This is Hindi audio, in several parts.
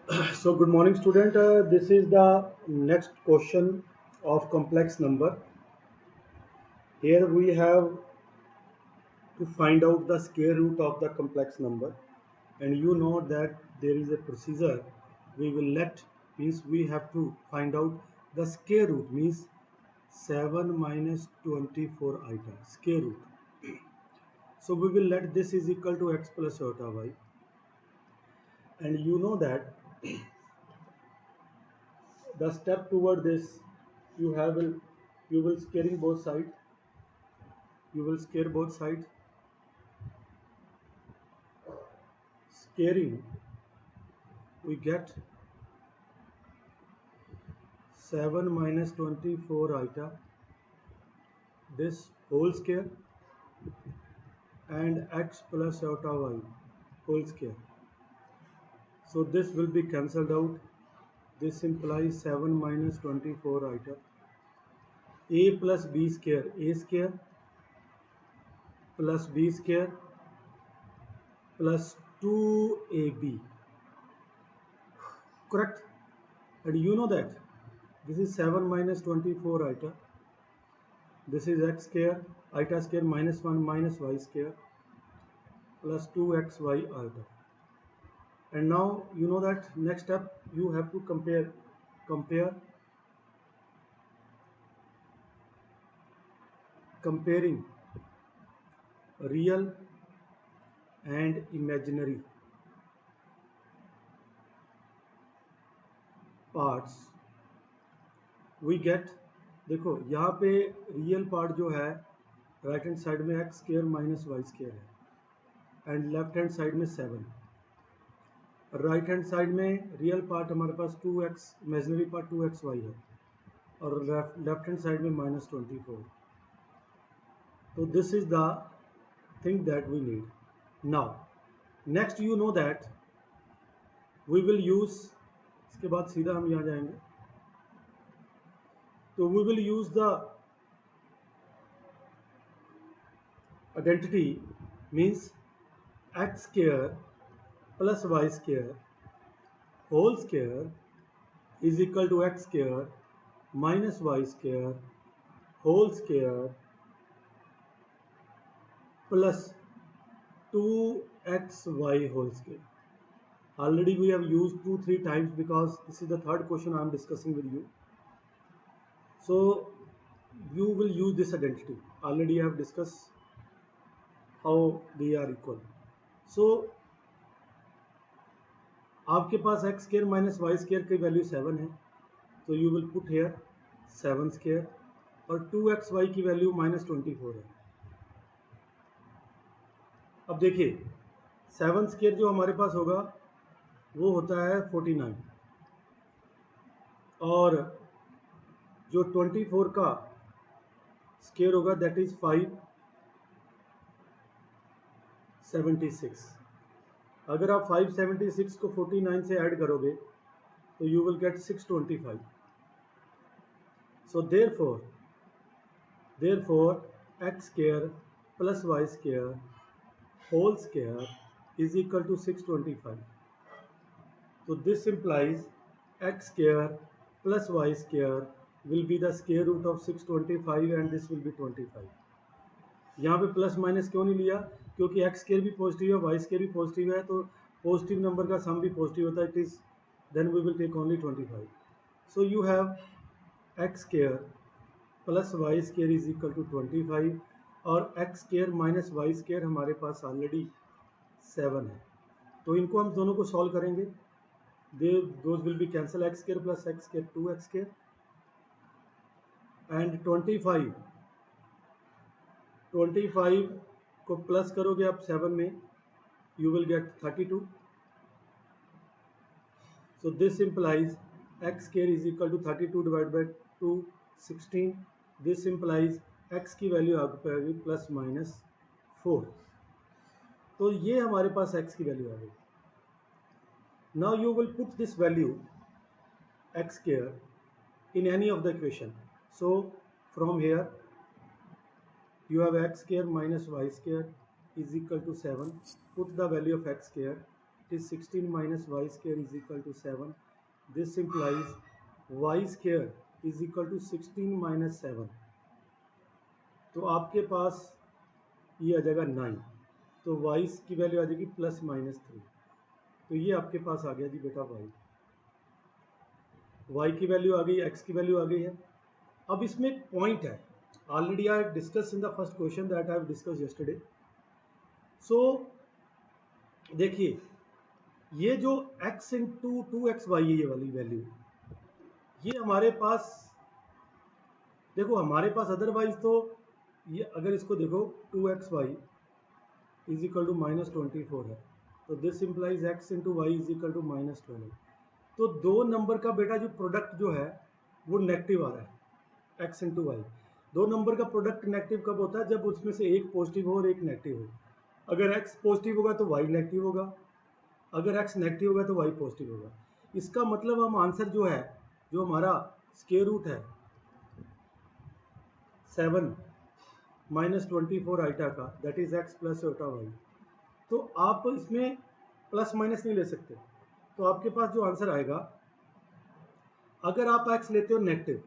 So good morning student. This is the next question of complex number. Here we have to find out the square root of the complex number, and you know that there is a procedure. We will let means we have to find out the square root means 7 minus 24 iota square root. So we will let this is equal to x plus iota y, and you know that the step toward this you have will you will scaring both sides. You will scare both sides. Scaring, we get 7 minus 24 iota, this whole square, and x plus iota y whole square. So this will be cancelled out. This implies 7 minus 24 iota. A plus b square, a square plus b square plus 2ab. Correct? And you know that this is 7 minus 24 iota. This is x square, iota square minus 1 minus y square plus 2xy iota. And now you know that next step you have to compare comparing real and imaginary parts. We get, देखो यहाँ पे रियल पार्ट जो है राइट हैंड साइड में x square minus y square है एंड लेफ्ट हैंड साइड में 7. राइट हैंड साइड में रियल पार्ट हमारे पास 2x, इमेजिनरी पार्ट 2xy है, और लेफ्ट हैंड साइड में माइनस 24. तो this is the thing that we need. Now next you know that we will use, इसके बाद सीधा हम यहाँ जाएंगे, तो we will use the identity means x square plus y square whole square is equal to x square minus y square whole square plus 2xy whole square. Already we have used 2-3 times because this is the third question I am discussing with you. So you will use this identity. Already I have discussed how they are equal. So आपके पास x square minus y square की वैल्यू 7 है, तो you will put here 7 square, और 2xy की वैल्यू माइनस 24 है. अब देखिए 7 स्क्वायर जो हमारे पास होगा वो होता है 49, और जो 24 का स्क्वायर होगा दैट इज 576. अगर आप 576 को 49 से ऐड करोगे तो you will get 625. So therefore x square plus y square whole square is equal to 625. So this implies x square plus y square will be the square root of 625 and this will be 25. यहाँ पे प्लस माइनस क्यों नहीं लिया? क्योंकि x स्क्वायर भी पॉजिटिव है, y स्क्वायर भी पॉजिटिव है, तो पॉजिटिव नंबर का सम भी पॉजिटिव होता है. It is then we will take only 25. So you have x square plus y square is equal to 25, और x square minus y square हमारे पास ऑलरेडी 7 है, तो इनको हम दोनों को सॉल्व करेंगे. Those will be cancel, x square plus x square 2x square and 25 को प्लस करोगे आप 7 में, you will get 32. So this implies x square is equal to 32 divide by 2 16. This implies x की वैल्यू आपको आएगी प्लस माइनस 4. तो ये हमारे पास x की वैल्यू आ गई. Now you will put this value x square in any of the equation. So from here you have x square minus y square is equal to 7. Put the value of x square it is 16 minus y square is equal to 7. This implies y square is equal to 16 minus 7. तो आपके पास ये आ जाएगा 9, तो y की वैल्यू आ जाएगी प्लस माइनस 3. तो ये आपके पास आ गया जी बेटा y की वैल्यू आ गई, x की वैल्यू आ गई है. अब इसमें एक पॉइंट है, already I discuss in the first question that I have discuss yesterday. So देखिए, ये जो x इंटू 2xy है, ये वाली वैल्यू, ये हमारे पास, देखो हमारे पास अदरवाइज तो ये अगर इसको देखो 2xy is equal to minus 24 है, तो this implies x into y is equal to minus 12. तो दो नंबर का बेटा जो प्रोडक्ट जो है वो नेगेटिव आ रहा है, x इंटू वाई. दो नंबर का प्रोडक्ट नेगेटिव कब होता है? जब उसमें से एक पॉजिटिव हो और एक नेगेटिव हो. अगर x पॉजिटिव होगा तो y नेगेटिव होगा, अगर x नेगेटिव होगा तो y पॉजिटिव होगा. इसका मतलब हम आंसर जो है, जो हमारा स्क्वायर रूट है 7 माइनस 24 आइटा का, that is x plus iota y. तो आप इसमें प्लस माइनस नहीं ले सकते, तो आपके पास जो आंसर आएगा, अगर आप x लेते हो नेगेटिव,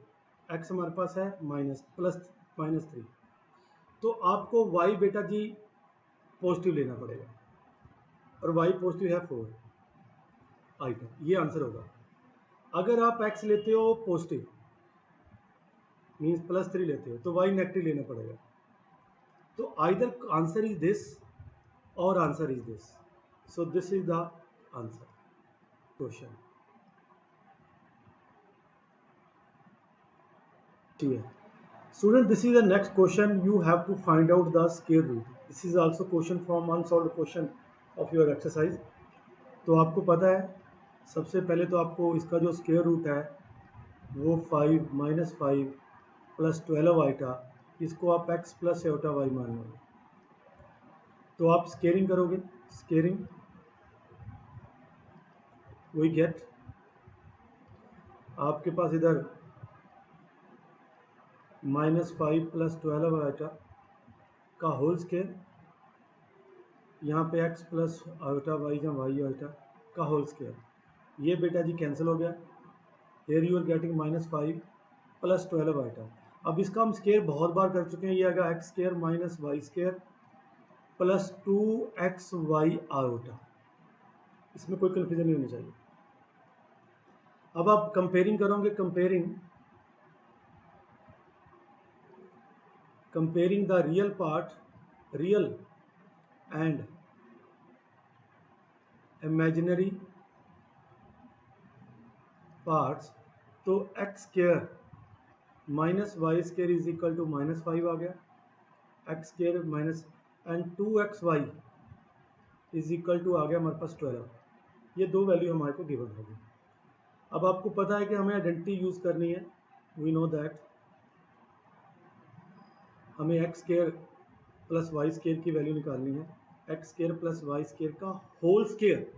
x हमारे पास है माइनस प्लस माइनस 3, तो आपको y बेटा जी पॉजिटिव लेना पड़ेगा, और y पॉजिटिव है 4 आइटम, ये आंसर होगा. अगर आप x लेते हो पॉजिटिव मीन्स प्लस 3 लेते हो, तो y नेगेटिव लेना पड़ेगा. तो आइदर आंसर इज दिस और answer is this. So this is the answer question. ठीक है student, this is the next question. You have to find out the square root. This is also question from unsolved question of your exercise. तो आपको पता है, सबसे पहले तो आपको इसका जो स्क्वायर रूट है वो 5 माइनस 5 प्लस 12 आइटा, इसको आप x प्लस आइटा वाई मान लोगे. तो आप स्केयरिंग करोगे, स्केयरिंग वी गेट, आपके पास इधर माइनस 5 प्लस 12 आइटा का होल स्केयर, यहाँ पे x प्लस आइटा वाई या वाई आइटा का होल स्केयर. ये बेटा जी कैंसिल हो गया. Here you are getting minus 5 plus 12 iota. अब इसका हम स्केयर बहुत बार कर चुके हैं. ये आएगा x square minus y square plus 2xy iota. इसमें कोई कंफ्यूजन नहीं होनी चाहिए. अब आप कंपेयरिंग करोगे, comparing the real part, real and imaginary parts. तो x square minus y square is equal to minus 5 आ गया, x square minus and 2xy is equal to आ गया हमारे पास 12. ये दो वैल्यू हमारे को गिवन होगी. अब आपको पता है कि हमें आइडेंटिटी यूज करनी है. वी नो दैट हमें x square plus y square की वैल्यू निकालनी है. X square plus y square का whole square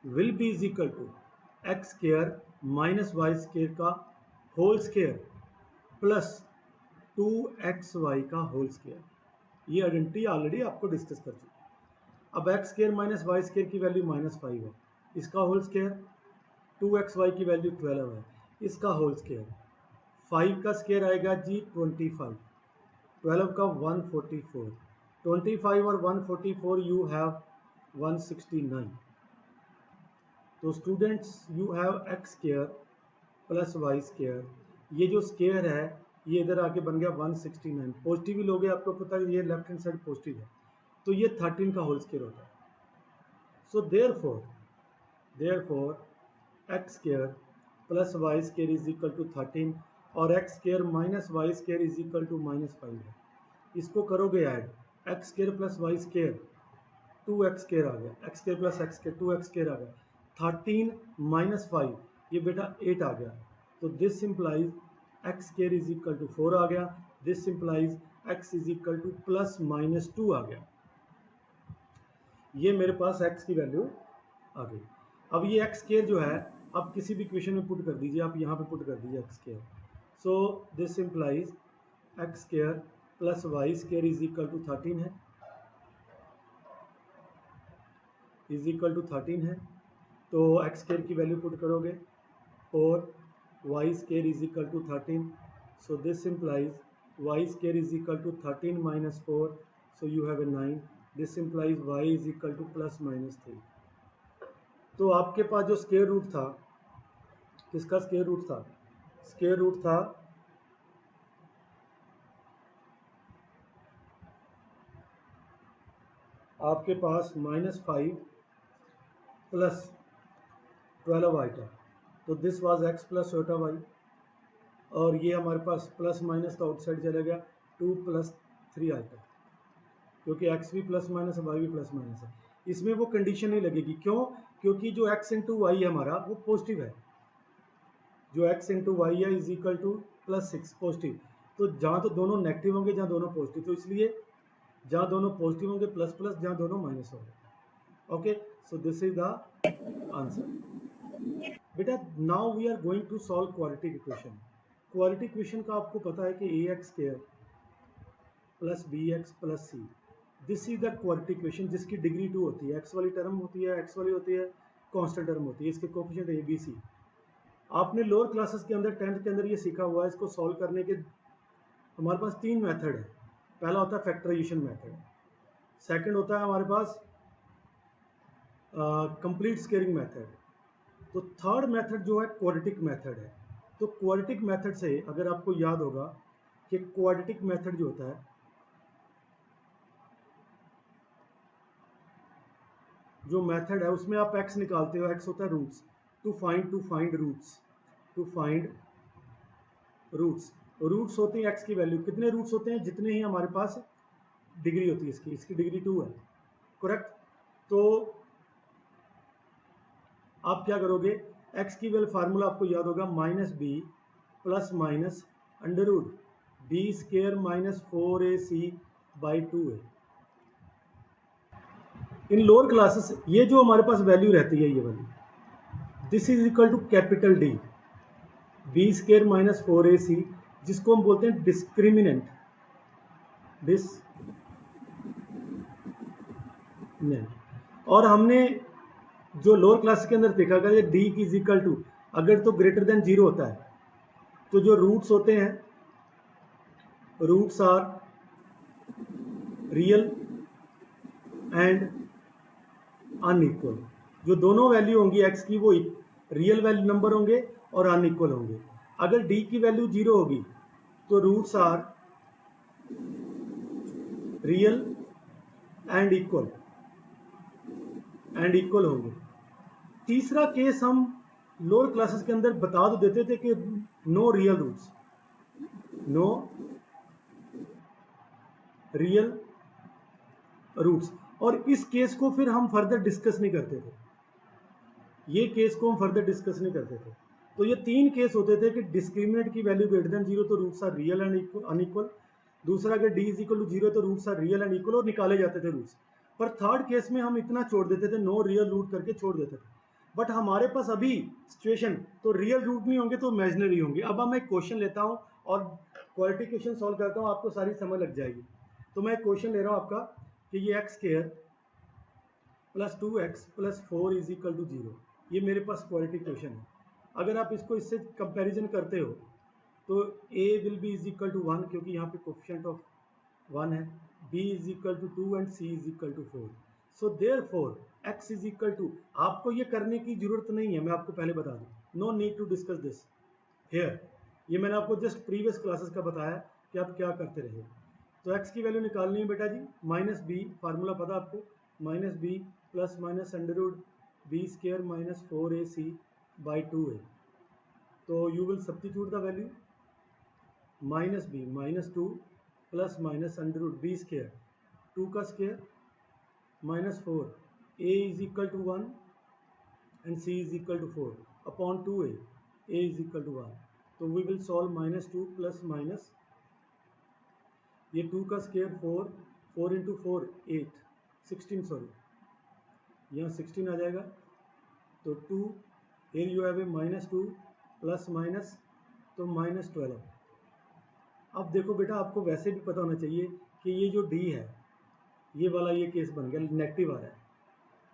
will be is equal to x square minus y square का होल स्केयर प्लस 2xy का होल स्केयर. ये आइडेंटिटी ऑलरेडी आपको डिस्कस कर चुकी. अब x square minus y square की वैल्यू माइनस 5 है, इसका होल स्केयर 2xy की वैल्यू 12 है, इसका होल स्केयर 5 का स्केयर आएगा जी 25, 12 का 144, 25 और 144 यू हैव 169. तो students you have x square plus y square, ये जो स्केयर है ये इधर आके बन गया 169. पॉजिटिव ही लोगे, आपको पता है ये लेफ्ट हैंड साइड पॉजिटिव है, तो ये 13 का होल स्केयर होता है. So therefore x square plus y square is equal to 13 और x square minus y square is equal to minus 5 है. इसको करोगे add, x square plus y square 2x square आ गया, x square plus x square 2x square आ गया, 13 माइनस 5 ये बेटा 8 आ गया. तो this implies x square is equal to 4 आ गया. This implies x is equal to plus minus 2 आ गया. ये मेरे पास x की वैल्यू आ गई. अब ये एक्स स्केयर जो है आप किसी भी इक्वेशन में पुट कर दीजिए, आप यहाँ पे पुट कर दीजिए x square. So this implies x square plus y square is equal to 13 है. इज इक्वल टू 13 है, तो एक्स स्क्वायर की वैल्यू पुट करोगे 4 y square is equal to 13, so this implies y square is equal to 13 minus 4, so you have a 9, this implies y is equal to plus minus 3। तो आपके पास जो स्क्वायर रूट था, किसका स्क्वायर रूट था? स्क्वायर रूट था आपके पास -5 प्लस 12y था, तो दिस वाज x प्लस छोटा y, और ये हमारे पास प्लस माइनस तो आउटसाइड चला गया 2 प्लस 3i था, क्योंकि x भी प्लस माइनस है, y भी प्लस माइनस है। इसमें वो कंडीशन नहीं लगेगी, क्यों? क्योंकि जो x इंटू वाई है हमारा वो पॉजिटिव है, जो x इंटू वाई है इज इक्वल टू +6 पॉजिटिव, तो जहाँ तो दोनों नेगेटिव होंगे जहाँ दोनों पॉजिटिव, तो इसलिए जहाँ दोनों पॉजिटिव होंगे प्लस प्लस, जहाँ दोनों माइनस होंगे। Okay, so this is the answer. बेटा now we are going to solve quadratic equation. Quadratic equation का आपको पता है कि ax square plus bx plus c, this is the quadratic equation जिसकी डिग्री 2 होती है, x वाली टर्म होती है, x वाली होती है कांस्टेंट टर्म होती है, इसके कोएफिशिएंट a b c। आपने लोअर क्लासेस के अंदर 10th के अंदर ये सीखा हुआ है। इसको सॉल्व करने के हमारे पास 3 मेथड है। पहला होता है फैक्टराइजेशन मेथड, सेकंड होता है हमारे पास कंप्लीट स्क्वेयरिंग मेथड, तो थर्ड मेथड जो है क्वाड्रेटिक मेथड है। तो क्वाड्रेटिक मेथड से अगर आपको याद होगा कि क्वाड्रेटिक मेथड जो होता है, जो मेथड है उसमें आप x निकालते हो, x होता है roots, to find roots roots होते हैं x की वैल्यू, कितने रूट्स होते हैं? जितने ही हमारे पास डिग्री होती है इसकी डिग्री 2 है, करेक्ट। तो आप क्या करोगे, x की वैल्यू फार्मूला आपको याद होगा -b plus minus under root b square minus 4ac by 2a। In lower classes ये जो हमारे पास वैल्यू रहती है, ये वाली, this is equal to capital D, b square minus 4ac, जिसको हम बोलते हैं डिस्क्रिमिनेंट, और हमने जो लोअर क्लास के अंदर देखा गया डी की इज इक्वल टू, अगर तो ग्रेटर देन 0 होता है तो जो रूट्स होते हैं, roots are real and unequal. जो दोनों वैल्यू होंगी x की वो रियल वैल्यू नंबर होंगे और अनइक्वल होंगे। अगर d की वैल्यू 0 होगी तो roots are real and equal होंगे। तीसरा केस हम लोअर क्लासेस के अंदर बता तो देते थे कि नो रियल रूट्स, और इस केस को फिर हम फर्दर डिस्कस नहीं करते थे, ये केस को हम फर्दर डिस्कस नहीं करते थे। तो ये 3 केस होते थे कि डिस्क्रिमिनेंट की वैल्यू ग्रेटर देन 0 तो roots are real and unequal, दूसरा अगर d इज इक्वल टू 0 तो roots are real and equal, और निकाले जाते थे रूट्स। पर थर्ड केस में हम इतना छोड़ देते थे, नो रियल रूट करके छोड़ देते थे। बट हमारे पास अभी सिचुएशन तो रियल रूट नहीं होंगे तो इमेजिनरी होंगे। अब मैं एक क्वेश्चन लेता हूं और क्वाड्रेटिक इक्वेशन सॉल्व करता हूं, आपको सारी समझ लग जाएगी। तो मैं एक क्वेश्चन ले रहा हूं आपका कि ये x square plus 2x plus 4 is equal to 0, ये मेरे पास क्वाड्रेटिक इक्वेशन है। अगर आप इसको इससे कंपैरिजन करते हो तो a will be is equal to 1, क्योंकि यहाँ पे कोएफिशिएंट ऑफ 1 है, b is equal to 2 and c is equal to 4। So therefore x is equal to, आपको ये करने की जरूरत नहीं है, मैं आपको पहले बता दूं, no need to discuss this here, ये मैंने आपको जस्ट प्रीवियस क्लासेस का बताया कि आप क्या करते रहे। तो x की वैल्यू निकालनी है बेटा जी, -b, फार्मूला पता आपको, -b plus minus under root b square minus 4ac by 2a। तो you will substitute the value, -b -2 plus minus under root b square 2 का square minus 4, a is equal to 1 and c is equal to 4 upon 2a, a is equal to 1। तो we will solve -2 plus minus, ये 2 का स्क्वायर 4, 4 इंटू 4 8, 16 सॉरी, यहाँ 16 आ जाएगा। तो 2 here you have a -2 plus minus तो -12। अब देखो बेटा, आपको वैसे भी पता होना चाहिए कि ये जो d है, ये वाला ये केस बन गया, नेगेटिव आ रहा है,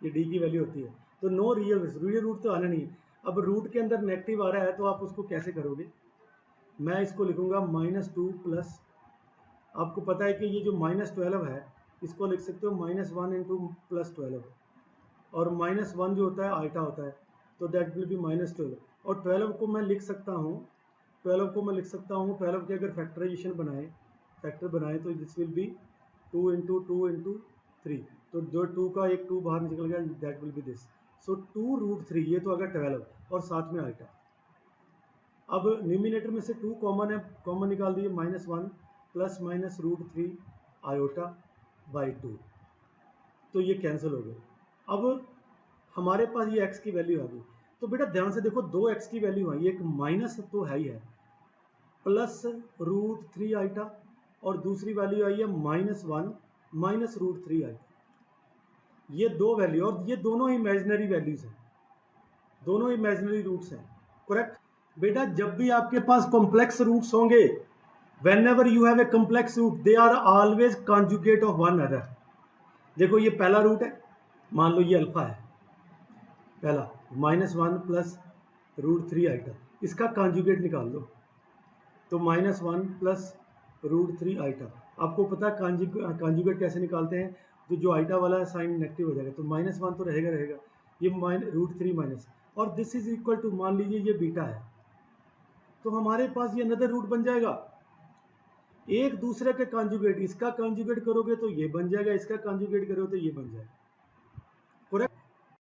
ये डी की वैल्यू होती है। तो नो रियल रूट तो आना नहीं है। अब रूट के अंदर नेगेटिव आ रहा है तो आप उसको कैसे करोगे? मैं इसको लिखूंगा -2 प्लस, आपको पता है कि ये जो -12 है इसको लिख सकते हो -1 इंटू +12, और -1 जो होता है आइटा होता है, तो दैट विल बी -12। और 12 को मैं लिख सकता हूँ 12 के अगर फैक्टराइजेशन फैक्टर बनाए तो दिस विल बी 2 इंटू 3, तो जो 2 का एक 2 बाहर निकल गया, दैट विल बी दिस। सो 2√3, ये तो आ गया 12 और साथ में आइटा। अब न्यूमिनेटर में से 2 कॉमन है, कॉमन निकाल दिए, -1 प्लस माइनस √3 आयोटा बाई 2, तो ये कैंसिल हो गए। अब हमारे पास ये x की वैल्यू आ गई। तो बेटा ध्यान से देखो, 2 x की वैल्यू आई, एक माइनस तो है ही है, प्लस √3 आइटा, और दूसरी वैल्यू आई है -1 माइनस √3 आइटा। ये दो वैल्यू, और ये दोनों इमेजिनरी वैल्यूज हैं, दोनों इमेजिनरी रूट्स हैं, करेक्ट। बेटा जब भी आपके पास कॉम्प्लेक्स रूट्स होंगे, whenever you have a complex root they are always conjugate of one another। देखो ये पहला रूट है, मान लो ये अल्फा है पहला, -1 प्लस √3 आइटा, इसका कॉन्जुगेट निकाल लो, तो -1 प्लस √3 आइटा। आपको पता है कॉन्जुगेट कैसे निकालते हैं? तो जो आइटा वाला है साइन नेगेटिव हो जाएगा, तो -1 तो रहेगा, ये √3 माइनस, और दिस इज इक्वल टू, मान लीजिए ये बीटा है, तो हमारे पास ये अनदर रूट बन जाएगा। एक दूसरे के कॉन्जुगेट, इसका कॉन्जुगेट करोगे तो ये बन जाएगा, इसका कॉन्जुगेट करोगे तो ये बन जाएगा।